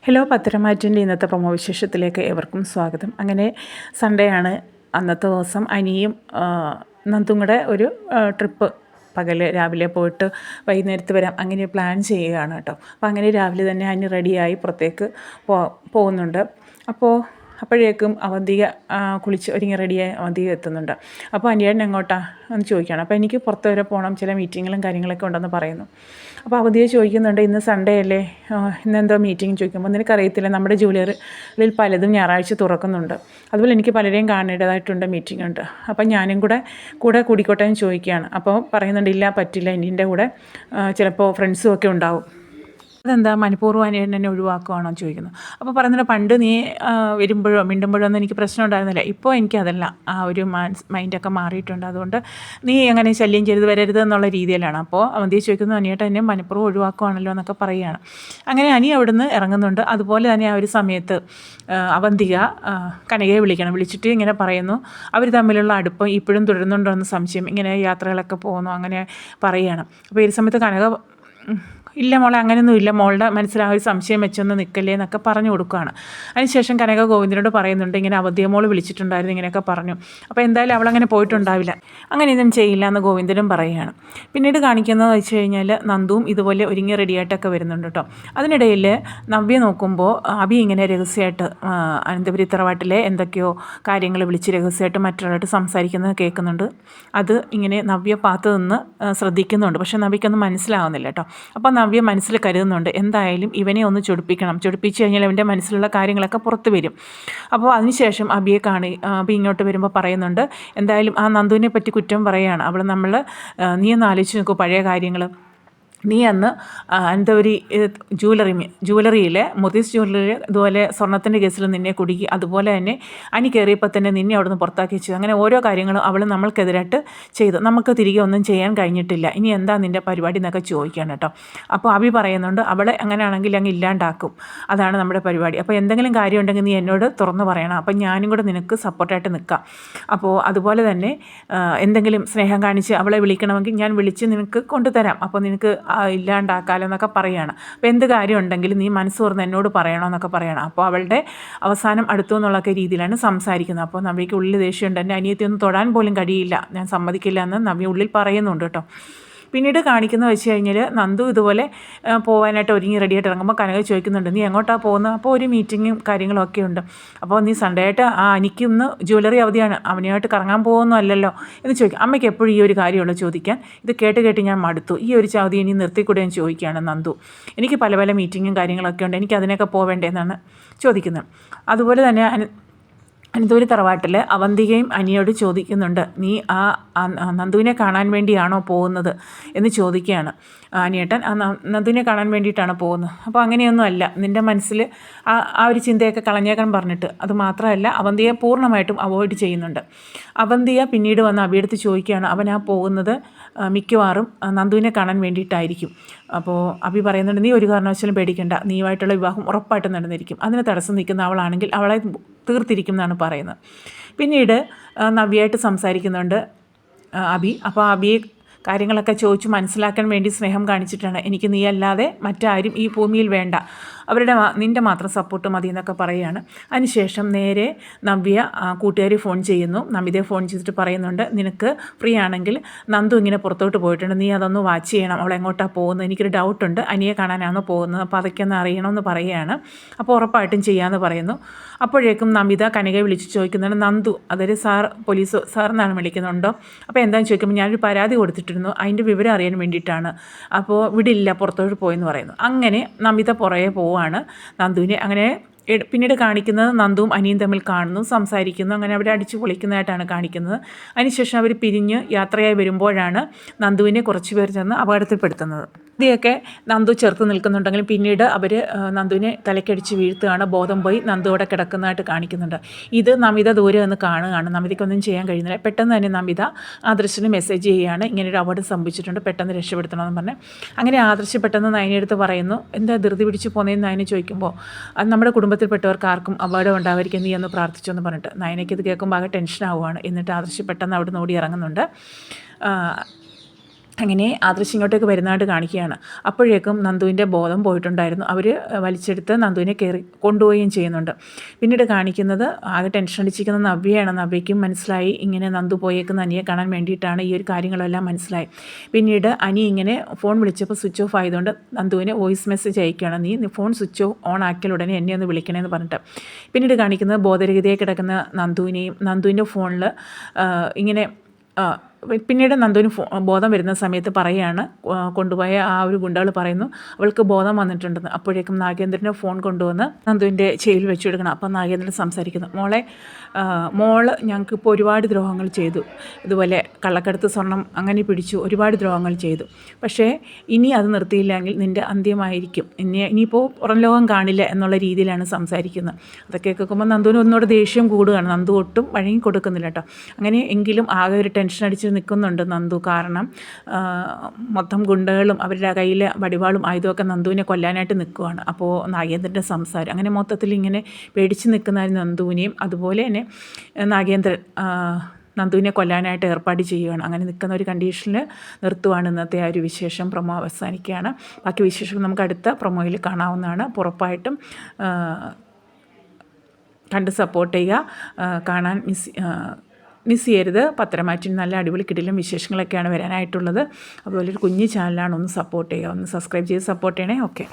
Hello പത്തരമാറ്റിൻ്റെ ഇന്നത്തെ promo വിശേഷത്തിലേക്ക് ഏവർക്കും സ്വാഗതം. അങ്ങനെ സൺഡേ ആണ്. അന്നത്തെ ദിവസം അനിയും നന്ദും കൂടെ ഒരു ട്രിപ്പ് രാവിലെ പോയിട്ട് വൈകുന്നേരത്ത് വരാം അങ്ങനെ പ്ലാൻ ചെയ്യുകയാണ് കേട്ടോ. അപ്പോൾ അങ്ങനെ രാവിലെ തന്നെ അനി റെഡിയായി പുറത്തേക്ക് പോകുന്നുണ്ട്. അപ്പോഴേക്കും അവന്തിക കുളിച്ച് ഒരുങ്ങി റെഡിയായി അവന്തിക എത്തുന്നുണ്ട്. അപ്പോൾ അനിയേട്ടൻ എങ്ങോട്ടാണ് എന്ന് ചോദിക്കുകയാണ്. അപ്പോൾ എനിക്ക് പുറത്ത് വരെ പോകണം, ചില മീറ്റിങ്ങുകളും കാര്യങ്ങളൊക്കെ ഉണ്ടെന്ന് പറയുന്നു. അപ്പോൾ അവധിയെ ചോദിക്കുന്നുണ്ട്, ഇന്ന് സൺഡേ അല്ലേ, ഇന്നെന്തോ മീറ്റിംഗ് ചോദിക്കുമ്പോൾ നിനക്കറിയത്തില്ല നമ്മുടെ ജൂവലറിയിൽ പലതും ഞായറാഴ്ച തുറക്കുന്നുണ്ട്, അതുപോലെ എനിക്ക് പലരെയും കാണേണ്ടതായിട്ടുണ്ട്, മീറ്റിംഗ് ഉണ്ട്, അപ്പം ഞാനും കൂടെ കൂടിക്കോട്ടെ എന്ന് ചോദിക്കുകയാണ്. അപ്പോൾ പറയുന്നുണ്ട്, ഇല്ല പറ്റില്ല, എൻ്റെ കൂടെ ചിലപ്പോൾ ഫ്രണ്ട്സും ഒക്കെ ഉണ്ടാവും. അതെന്താ മനഃപൂർവ്വം എന്നെ ഒഴിവാക്കുവാണോ എന്ന് ചോദിക്കുന്നു. അപ്പോൾ പറയുന്നത്, പണ്ട് നീ വരുമ്പോഴോ മിണ്ടുമ്പോഴോ ഒന്നും എനിക്ക് പ്രശ്നം ഉണ്ടായിരുന്നില്ല, ഇപ്പോൾ എനിക്കതല്ല, ആ ഒരു മൈൻഡൊക്കെ മാറിയിട്ടുണ്ട്, അതുകൊണ്ട് നീ അങ്ങനെ ശല്യം ചെയ്ത് വരരുത് എന്നുള്ള രീതിയിലാണ്. അപ്പോൾ അവന്തിയെ ചോദിക്കുന്നു, അനിയേട്ടൻ എന്നെ മനഃപൂർവ്വം ഒഴിവാക്കുവാണല്ലോ എന്നൊക്കെ പറയുകയാണ്. അങ്ങനെ അനി അവിടുന്ന് ഇറങ്ങുന്നുണ്ട്. അതുപോലെ തന്നെ ആ ഒരു സമയത്ത് അവന്തിക കനകയെ വിളിച്ചിട്ട് ഇങ്ങനെ പറയുന്നു, അവർ തമ്മിലുള്ള അടുപ്പം ഇപ്പോഴും തുടരുന്നുണ്ടോ എന്ന് സംശയം, ഇങ്ങനെ യാത്രകളൊക്കെ പോകുന്നു അങ്ങനെ പറയുകയാണ്. അപ്പോൾ ഈ സമയത്ത് കനക, ഇല്ല മോളെ, അങ്ങനെയൊന്നും ഇല്ല, മോളുടെ മനസ്സിൽ ആ ഒരു സംശയം വെച്ചൊന്ന് നിൽക്കല്ലേ എന്നൊക്കെ പറഞ്ഞു കൊടുക്കുകയാണ്. അതിനുശേഷം കനക ഗോവിന്ദനോട് പറയുന്നുണ്ട്, ഇങ്ങനെ അവധിയ മോൾ വിളിച്ചിട്ടുണ്ടായിരുന്നു, ഇങ്ങനെയൊക്കെ പറഞ്ഞു, അപ്പോൾ എന്തായാലും അവളങ്ങനെ പോയിട്ടുണ്ടാവില്ല, അങ്ങനെയൊന്നും ചെയ്യില്ല എന്ന് ഗോവിന്ദനും പറയുകയാണ്. പിന്നീട് കാണിക്കുന്നത് വെച്ച് കഴിഞ്ഞാൽ നന്ദുവും ഇതുപോലെ ഒരുങ്ങി റെഡിയായിട്ടൊക്കെ വരുന്നുണ്ട് കേട്ടോ. അതിനിടയിൽ നവ്യ നോക്കുമ്പോൾ അബി ഇങ്ങനെ രഹസ്യമായിട്ട് അനന്തപുരി തറവാട്ടിലെ എന്തൊക്കെയോ കാര്യങ്ങൾ വിളിച്ച് രഹസ്യമായിട്ട് മറ്റൊരാളായിട്ട് സംസാരിക്കുന്നത് കേൾക്കുന്നുണ്ട്. അത് ഇങ്ങനെ നവ്യ പാത്ത് നിന്ന് ശ്രദ്ധിക്കുന്നുണ്ട്. പക്ഷേ നവ്യക്കൊന്നും മനസ്സിലാവുന്നില്ല കേട്ടോ. അപ്പോൾ നവ്യ മനസ്സിൽ കരുതുന്നുണ്ട്, എന്തായാലും ഇവനെ ഒന്ന് ചൊടിപ്പിച്ച് കഴിഞ്ഞാൽ അവൻ്റെ മനസ്സിലുള്ള കാര്യങ്ങളൊക്കെ പുറത്ത് വരും. അപ്പോൾ അതിനുശേഷം അബി ഇങ്ങോട്ട് വരുമ്പോൾ പറയുന്നുണ്ട്, എന്തായാലും ആ നന്ദുവിനെ പറ്റി കുറ്റം പറയുകയാണ്. നീ ഒന്ന് ആലോചിച്ച് നോക്കൂ പഴയ കാര്യങ്ങൾ. നീ അന്ന് അനന്തപുരി ജൂവലറിയിലെ മുത്തീസ് ജൂവലറി ഇതുപോലെ സ്വർണ്ണത്തിൻ്റെ കേസിൽ നിന്നെ കുടുക്കി, അതുപോലെ തന്നെ അനി കയറിയപ്പോൾ തന്നെ നിന്നെ അവിടെ നിന്ന് പുറത്താക്കി വെച്ചു, അങ്ങനെ ഓരോ കാര്യങ്ങളും അവൾ നമ്മൾക്കെതിരായിട്ട് ചെയ്തു, നമുക്ക് തിരികെ ഒന്നും ചെയ്യാൻ കഴിഞ്ഞിട്ടില്ല, ഇനി എന്താ നിൻ്റെ പരിപാടി എന്നൊക്കെ ചോദിക്കുകയാണ് കേട്ടോ. അപ്പോൾ അബി പറയുന്നുണ്ട്, അവളെ അങ്ങനെയാണെങ്കിൽ അങ്ങ് ഇല്ലാണ്ടാക്കും, അതാണ് നമ്മുടെ പരിപാടി, അപ്പോൾ എന്തെങ്കിലും കാര്യം ഉണ്ടെങ്കിൽ നീ എന്നോട് തുറന്ന് പറയണം, അപ്പം ഞാനും കൂടെ നിനക്ക് സപ്പോർട്ടായിട്ട് നിൽക്കാം. അപ്പോൾ അതുപോലെ തന്നെ എന്തെങ്കിലും സ്നേഹം കാണിച്ച് അവളെ വിളിക്കണമെങ്കിൽ ഞാൻ വിളിച്ച് നിനക്ക് കൊണ്ടുതരാം, അപ്പോൾ നിനക്ക് ഇല്ലാണ്ടാക്കാലോ എന്നൊക്കെ പറയുകയാണ്. അപ്പോൾ എന്ത് കാര്യം ഉണ്ടെങ്കിലും നീ മനസ്സ് തുറന്ന് എന്നോട് പറയണമെന്നൊക്കെ പറയണം. അപ്പോൾ അവളുടെ അവസാനം അടുത്തു എന്നുള്ളൊക്കെ രീതിയിലാണ് സംസാരിക്കുന്നത്. അപ്പോൾ നവ്യയ്ക്ക് ഉള്ളിൽ ദേഷ്യമുണ്ട്, എൻ്റെ അനിയത്തി ഒന്നും തൊടാൻ പോലും കഴിയില്ല, ഞാൻ സമ്മതിക്കില്ല എന്ന് നവ്യ ഉള്ളിൽ പറയുന്നുണ്ട് കേട്ടോ. പിന്നീട് കാണിക്കുന്നത് വെച്ച് കഴിഞ്ഞാൽ നന്ദു ഇതുപോലെ പോകാനായിട്ട് ഒരുങ്ങി റെഡിയായിട്ട് ഇറങ്ങുമ്പോൾ കനക ചോദിക്കുന്നുണ്ട്, നീ എങ്ങോട്ടാണ് പോകുന്നത്? അപ്പോൾ ഒരു മീറ്റിങ്ങും കാര്യങ്ങളൊക്കെ ഉണ്ട്, അപ്പോൾ നീ സൺഡേ ആയിട്ട് എനിക്കൊന്ന് ജ്വല്ലറി അവധിയാണ്, അവനുമായിട്ട് കറങ്ങാൻ പോകുന്നല്ലോ എന്ന് ചോദിക്കും. അമ്മയ്ക്ക് എപ്പോഴും ഈ ഒരു കാര്യമുള്ളൂ ചോദിക്കാൻ, ഇത് കേട്ട് ഞാൻ മടുത്തു, ഈ ഒരു ചാവതി ഇനി നിർത്തിക്കൂടെ എന്ന് ചോദിക്കുകയാണ് നന്ദു. എനിക്ക് പല മീറ്റിങ്ങും കാര്യങ്ങളൊക്കെ ഉണ്ട്, എനിക്ക് അതിനൊക്കെ പോവേണ്ടേ എന്നാണ് ചോദിക്കുന്നത്. അതുപോലെ തന്നെ അനന്തപുരി തറവാട്ടിൽ അവന്തികയും അനിയോട് ചോദിക്കുന്നുണ്ട്, നീ നന്ദുവിനെ കാണാൻ വേണ്ടിയാണോ പോകുന്നത് എന്ന് ചോദിക്കുകയാണ് അനിയേട്ടൻ. നന്ദുവിനെ കാണാൻ വേണ്ടിയിട്ടാണ് പോകുന്നത്. അപ്പോൾ അങ്ങനെയൊന്നും അല്ല, നിൻ്റെ മനസ്സിൽ ആ ഒരു ചിന്തയൊക്കെ കളഞ്ഞേക്കാൻ പറഞ്ഞിട്ട്. അതുമാത്രമല്ല, അവന്തിയെ പൂർണ്ണമായിട്ടും അവോയ്ഡ് ചെയ്യുന്നുണ്ട്. അവന്തിയ പിന്നീട് വന്ന് അബിയെടുത്ത് ചോദിക്കുകയാണ്, അവനാ പോകുന്നത് മിക്കവാറും നന്ദുവിനെ കാണാൻ വേണ്ടിയിട്ടായിരിക്കും. അപ്പോൾ അബി പറയുന്നുണ്ട്, നീ ഒരു കാരണവശാലും പേടിക്കേണ്ട, നീയുമായിട്ടുള്ള വിവാഹം ഉറപ്പായിട്ടും നടന്നിരിക്കും, അതിന് തടസ്സം നിൽക്കുന്ന അവളാണെങ്കിൽ അവളെ തീർത്തിരിക്കും എന്നാണ് പറയുന്നത്. പിന്നീട് നവ്യയായിട്ട് സംസാരിക്കുന്നുണ്ട് അബി. അപ്പോൾ അബിയെ കാര്യങ്ങളൊക്കെ ചോദിച്ച് മനസ്സിലാക്കാൻ വേണ്ടി സ്നേഹം കാണിച്ചിട്ടാണ്, എനിക്ക് നീ അല്ലാതെ മറ്റാരും ഈ ഭൂമിയിൽ വേണ്ട, നിൻ്റെ മാത്രം സപ്പോർട്ട് മതി എന്നൊക്കെ പറയുകയാണ്. അതിനുശേഷം നേരെ നവ്യ കൂട്ടുകാരി ഫോൺ ചെയ്യുന്നു. നമിതയെ ഫോൺ ചെയ്തിട്ട് പറയുന്നുണ്ട്, നിനക്ക് ഫ്രീ ആണെങ്കിൽ നന്ദു ഇങ്ങനെ പുറത്തോട്ട് പോയിട്ടുണ്ട്, നീ അതൊന്ന് വാച്ച് ചെയ്യണം, അവൾ എങ്ങോട്ടാണ് പോകുന്നത്, എനിക്കൊരു ഡൗട്ടുണ്ട്, അനിയെ കാണാനാണോ പോകുന്നത്, അപ്പോൾ അതൊക്കെ ഒന്ന് അറിയണമെന്ന് പറയുകയാണ്. അപ്പോൾ ഉറപ്പായിട്ടും ചെയ്യാമെന്ന് പറയുന്നു. അപ്പോഴേക്കും നമിത കനകയെ വിളിച്ച് ചോദിക്കുന്നുണ്ട്, നന്ദു, അതൊരു പോലീസ് സാർ എന്നാണ് വിളിക്കുന്നുണ്ടോ? അപ്പോൾ എന്താണെന്ന് ചോദിക്കുമ്പോൾ, ഞാനൊരു പരാതി കൊടുത്തിട്ടിരുന്നു, അതിൻ്റെ വിവരം അറിയാൻ വേണ്ടിയിട്ടാണ്, അപ്പോൾ വിടില്ല, പുറത്തോട്ട് പോയെന്ന് പറയുന്നു. അങ്ങനെ നമിത പുറകെ പോവാണ് നന്ദുവിനെ. അങ്ങനെ പിന്നീട് കാണിക്കുന്നത് നന്ദുവും അനിയും തമ്മിൽ കാണുന്നു, സംസാരിക്കുന്നു, അങ്ങനെ അവരെ അടിച്ചു പൊളിക്കുന്നതായിട്ടാണ് കാണിക്കുന്നത്. അതിനുശേഷം അവർ പിരിഞ്ഞ് യാത്രയായി വരുമ്പോഴാണ് നന്ദുവിനെ കുറച്ച് പേർ ചെന്ന് അപകടത്തിൽപ്പെടുത്തുന്നത്. ഇതൊക്കെ നന്ദു ചെറുത്ത് നിൽക്കുന്നുണ്ടെങ്കിലും പിന്നീട് അവർ നന്ദുവിനെ തലക്കടിച്ച് വീഴ്ത്തുകയാണ്, ബോധം പോയി നന്ദു അവിടെ കിടക്കുന്നതായിട്ട് കാണിക്കുന്നുണ്ട്. ഇത് നമിത ദൂരെ നിന്ന് കാണുകയാണ്, നമിതയ്ക്കൊന്നും ചെയ്യാൻ കഴിയുന്നില്ല. പെട്ടെന്ന് തന്നെ നമിത ആദർശിന് മെസ്സേജ് ചെയ്യുകയാണ്, ഇങ്ങനൊരു അപകടം സംഭവിച്ചിട്ടുണ്ട്, പെട്ടെന്ന് രക്ഷപ്പെടുത്തണമെന്ന് പറഞ്ഞ്. അങ്ങനെ ആദർശ് പെട്ടെന്ന് നയനെടുത്ത് പറയുന്നു, എന്താ ധൃതി പിടിച്ച് പോകുന്നതെന്ന് നയനെ ചോദിക്കുമ്പോൾ, നമ്മുടെ കുടുംബത്തിൽപ്പെട്ടവർക്ക് ആർക്കും അപകടം ഉണ്ടാവാതിരിക്കും, നീ എന്ന് പ്രാർത്ഥിച്ചു എന്ന് പറഞ്ഞിട്ട്. നയനയ്ക്ക് ഇത് കേൾക്കുമ്പോൾ ആകെ ടെൻഷൻ ആവുകയാണ്. എന്നിട്ട് ആദർശ് പെട്ടെന്ന് അവിടെ നിന്ന് ഓടി ഇറങ്ങുന്നുണ്ട്. അങ്ങനെ ആദർശ് ഇങ്ങോട്ടേക്ക് വരുന്നതായിട്ട് കാണിക്കുകയാണ്. അപ്പോഴേക്കും നന്ദുവിൻ്റെ ബോധം പോയിട്ടുണ്ടായിരുന്നു. അവർ വലിച്ചെടുത്ത് നന്ദുവിനെ കൊണ്ടുപോവുകയും ചെയ്യുന്നുണ്ട്. പിന്നീട് കാണിക്കുന്നത് ആകെ ടെൻഷൻ അടിച്ചിരിക്കുന്ന നവ്യയാണ്. നവ്യയ്ക്കും മനസ്സിലായി ഇങ്ങനെ നന്ദു പോയേക്കുന്ന അനിയെ കാണാൻ വേണ്ടിയിട്ടാണ് ഈ ഒരു കാര്യങ്ങളെല്ലാം മനസ്സിലായി. പിന്നീട് അനി ഇങ്ങനെ ഫോൺ വിളിച്ചപ്പോൾ സ്വിച്ച് ഓഫ് ആയതുകൊണ്ട് നന്ദുവിന് വോയിസ് മെസ്സേജ് അയക്കുകയാണ്, നീ ഫോൺ സ്വിച്ച് ഓൺ ആക്കിയാൽ ഉടനെ എന്നെ ഒന്ന് വിളിക്കണമെന്ന് പറഞ്ഞിട്ട്. പിന്നീട് കാണിക്കുന്നത് ബോധരഹിതയായി കിടക്കുന്ന നന്ദുവിൻ്റെ ഫോണിൽ ഇങ്ങനെ പിന്നീട് നന്ദുവിന് ബോധം വരുന്ന സമയത്ത് പറയുകയാണ്, കൊണ്ടുപോയ ആ ഒരു ഗുണ്ടകൾ പറയുന്നു അവൾക്ക് ബോധം വന്നിട്ടുണ്ടെന്ന്. അപ്പോഴേക്കും നാഗേന്ദ്രൻ്റെ ഫോൺ കൊണ്ടുവന്ന് നന്ദുവിൻ്റെ ചെയിൽ വെച്ച് കൊടുക്കണം. അപ്പം നാഗേന്ദ്രൻ സംസാരിക്കുന്നു, മോള് ഞങ്ങൾക്കിപ്പോൾ ഒരുപാട് ദ്രോഹങ്ങൾ ചെയ്തു, ഇതുപോലെ കള്ളക്കടത്ത് സ്വർണം അങ്ങനെ പിടിച്ചു, ഒരുപാട് ദ്രോഹങ്ങൾ ചെയ്തു. പക്ഷേ ഇനി അത് നിർത്തിയില്ലെങ്കിൽ നിൻ്റെ അന്ത്യമായിരിക്കും, ഇനിയിപ്പോൾ പുറം ലോകം കാണില്ല എന്നുള്ള രീതിയിലാണ് സംസാരിക്കുന്നത്. അതൊക്കെ കേൾക്കുമ്പോൾ നന്ദുവിന് ഒന്നുകൂടെ ദേഷ്യം കൂടുകയാണ്. നന്ദു ഒട്ടും വഴങ്ങി കൊടുക്കുന്നില്ല കേട്ടോ. അങ്ങനെ എങ്കിലും ആകെ ഒരു ടെൻഷൻ അടിച്ച് നിൽക്കുന്നുണ്ട് നന്ദു. കാരണം മൊത്തം ഗുണ്ടകളും അവരുടെ കയ്യിൽ വടിവാളും ആയുധമൊക്കെ നന്ദുവിനെ കൊല്ലാനായിട്ട് നിൽക്കുവാണ്. അപ്പോൾ നാഗേന്ദ്രൻ്റെ സംസാരം അങ്ങനെ മൊത്തത്തിൽ ഇങ്ങനെ പേടിച്ച് നിൽക്കുന്ന നന്ദുവിനെയും അതുപോലെ തന്നെ നാഗേന്ദ്രൻ നന്ദുവിനെ കൊല്ലാനായിട്ട് ഏർപ്പാട് ചെയ്യുകയാണ്. അങ്ങനെ നിൽക്കുന്ന ഒരു കണ്ടീഷനിൽ നിർത്തുവാണ് ഇന്നത്തെ ആ ഒരു വിശേഷം. പ്രൊമോ അവസാനിക്കുകയാണ്. ബാക്കി വിശേഷം നമുക്ക് അടുത്ത പ്രൊമോയിൽ കാണാവുന്നതാണ്. ഉറപ്പായിട്ടും കണ്ട് സപ്പോർട്ട് ചെയ്യുക. കാണാൻ മിസ് ചെയ്യരുത്. പത്തരമാറ്റിന് നല്ല അടിപൊളി കിടിലും വിശേഷങ്ങളൊക്കെയാണ് വരാനായിട്ടുള്ളത്. അതുപോലെ ഒരു കുഞ്ഞു ചാനലാണ്, ഒന്ന് സപ്പോർട്ട് ചെയ്യുക, ഒന്ന് സബ്സ്ക്രൈബ് ചെയ്ത് സപ്പോർട്ട് ചെയ്യണേ. ഓക്കെ.